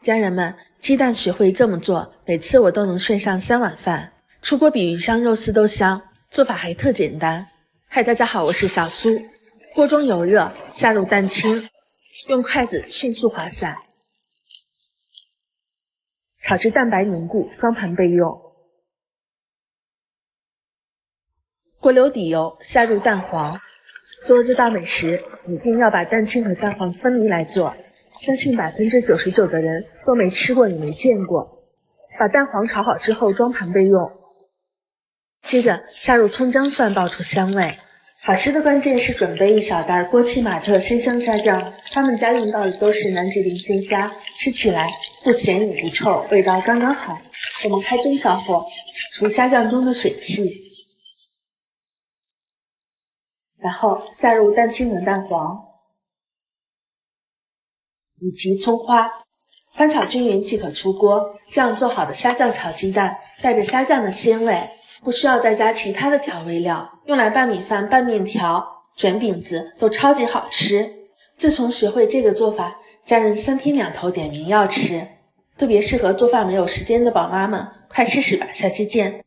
家人们，雞蛋學會這麼做，每次我都能睡上3碗飯。出鍋比魚香肉絲都香，做法還特簡單。嗨，大家好，我是小蘇。鍋中油熱，下入蛋清，用筷子迅速滑散，炒至蛋白凝固，裝盤備用。鍋留底油，下入蛋黃。做這道美食，一定要把蛋清和蛋黃分離來做。相信99%的人都沒吃過也沒見過。把蛋黃炒好之後裝盤備用。接着下入蔥薑蒜爆出香味。好吃的關鍵是準備一小袋過期馬特鮮香蝦醬，他們家用到的都是南極磷鮮蝦，吃起來不鹹也不臭，味道剛剛好。我們開中小火除蝦醬中的水汽，然後下入蛋清和蛋黃以及蔥花，翻炒均勻即可出鍋。這樣做好的蝦醬炒雞蛋帶着蝦醬的鮮味，不需要再加其他的調味料，用來拌米飯、拌麵條、捲餅子都超級好吃。自從學會這個做法，家人3天2頭點名要吃，特別適合做飯沒有時間的寶媽們，快試試吧，下期見。